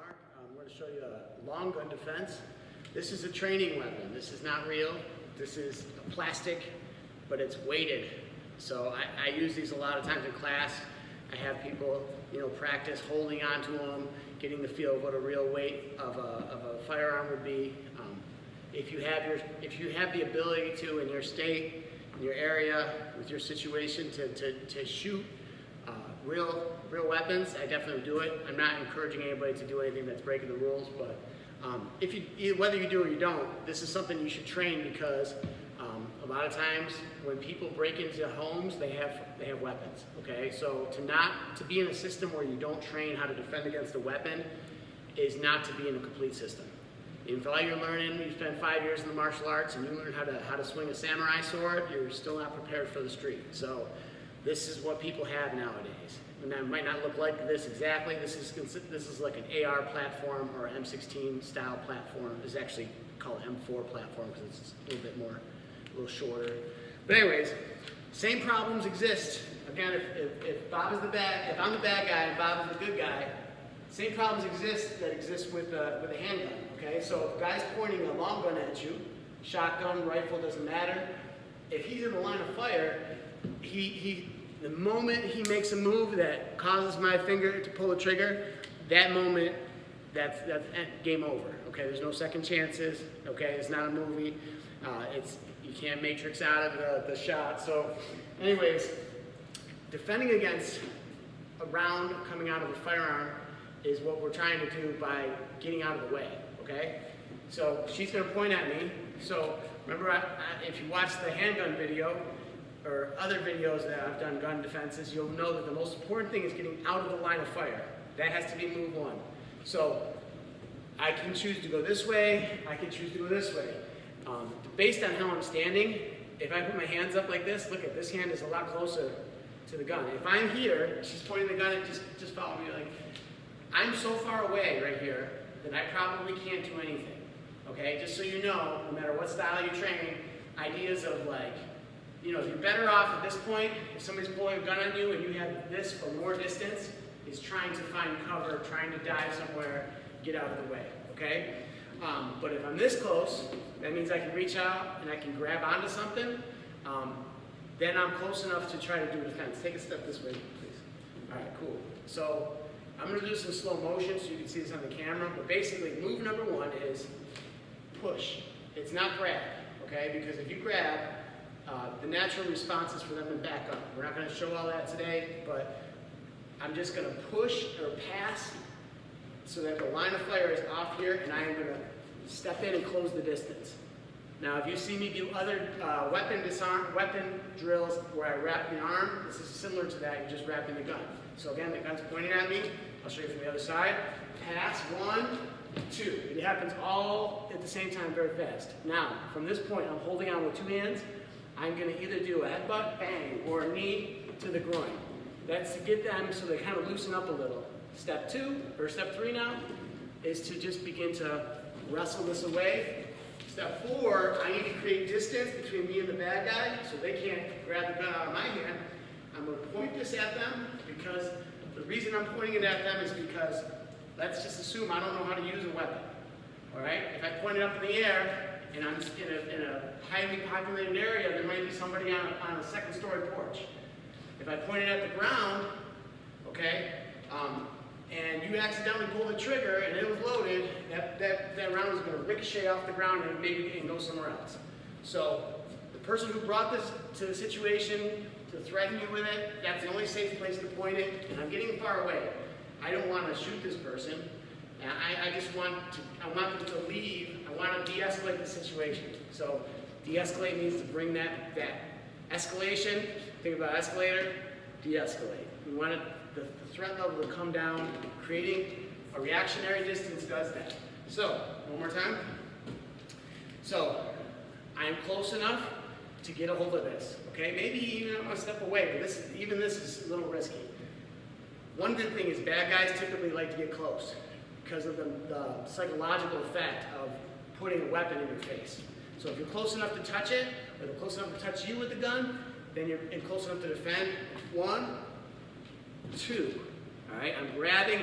Mark. I'm going to show you a long gun defense. This is a training weapon. This is not real. This is plastic, but it's weighted. So I use these a lot of times in class. I have people, practice holding onto them, getting the feel of what a real weight of a firearm would be. If you have the ability to, in your state, in your area, with your situation, to shoot real weapons, I definitely do it. I'm not encouraging anybody to do anything that's breaking the rules, but whether you do or you don't, this is something you should train, because a lot of times when people break into homes, they have weapons. Okay, so to be in a system where you don't train how to defend against a weapon is not to be in a complete system. If all you're learning, you spend 5 years in the martial arts and you learn how to swing a samurai sword, you're still not prepared for the street. So this is what people have nowadays. And that might not look like this exactly. This is like an AR platform or an M16 style platform. It's actually called M4 platform because it's a little shorter. But anyways, same problems exist. Again, if I'm the bad guy and Bob is the good guy, same problems exist with a handgun. Okay, so if a guy's pointing a long gun at you, shotgun, rifle, doesn't matter. If he's in the line of fire, the moment he makes a move that causes my finger to pull the trigger, that moment, that's game over. Okay, there's no second chances. Okay, it's not a movie. You can't matrix out of the shot. So, anyways, defending against a round coming out of a firearm is what we're trying to do by getting out of the way. Okay, so she's going to point at me. So remember, if you watch the handgun video or other videos that I've done gun defenses, you'll know that the most important thing is getting out of the line of fire. That has to be move one. So I can choose to go this way, I can choose to go this way. Based on how I'm standing, if I put my hands up like this, look at this hand is a lot closer to the gun. If I'm here, she's pointing the gun and just follow me. Like, I'm so far away right here that I probably can't do anything. Okay, just so you know, no matter what style you train, ideas of like, you're better off at this point, if somebody's pulling a gun on you and you have this or more distance, is trying to find cover, trying to dive somewhere, get out of the way, okay? But if I'm this close, that means I can reach out and I can grab onto something, then I'm close enough to try to do defense. Take a step this way, please. All right, cool. So I'm gonna do some slow motion so you can see this on the camera, but basically move number one is push. It's not grab, okay? Because if you grab, the natural response is for them to back up. We're not going to show all that today, but I'm just going to push or pass so that the line of fire is off here, and I am going to step in and close the distance. Now, if you see me do other weapon drills where I wrap the arm, this is similar to that. You're just wrapping the gun. So again, the gun's pointing at me. I'll show you from the other side. Pass, 1, 2. It happens all at the same time, very fast. Now, from this point, I'm holding on with 2 hands. I'm going to either do a headbutt, bang, or a knee to the groin. That's to get them so they kind of loosen up a little. Step 3 now is to just begin to wrestle this away. Step 4, I need to create distance between me and the bad guy so they can't grab the gun out of my hand. I'm going to point this at them, because the reason I'm pointing it at them is because let's just assume I don't know how to use a weapon. All right? If I point it up in the air, and I'm in a highly populated area, there might be somebody on a second-story porch. If I point it at the ground, okay, and you accidentally pull the trigger and it was loaded, that round is going to ricochet off the ground and go somewhere else. So the person who brought this to the situation to threaten you with it, that's the only safe place to point it, and I'm getting far away. I don't want to shoot this person. I just want them to leave. I want to de-escalate the situation. So de-escalate means to bring that escalation. Think about escalator, de-escalate. We want the threat level to come down. Creating a reactionary distance does that. So, one more time. So, I'm close enough to get a hold of this. Okay, maybe even I'm going to step away, but this is a little risky. One good thing is bad guys typically like to get close, because of the psychological effect of putting a weapon in your face. So if you're close enough to touch it, or they're close enough to touch you with the gun, then you're close enough to defend. 1, 2. All right, I'm grabbing.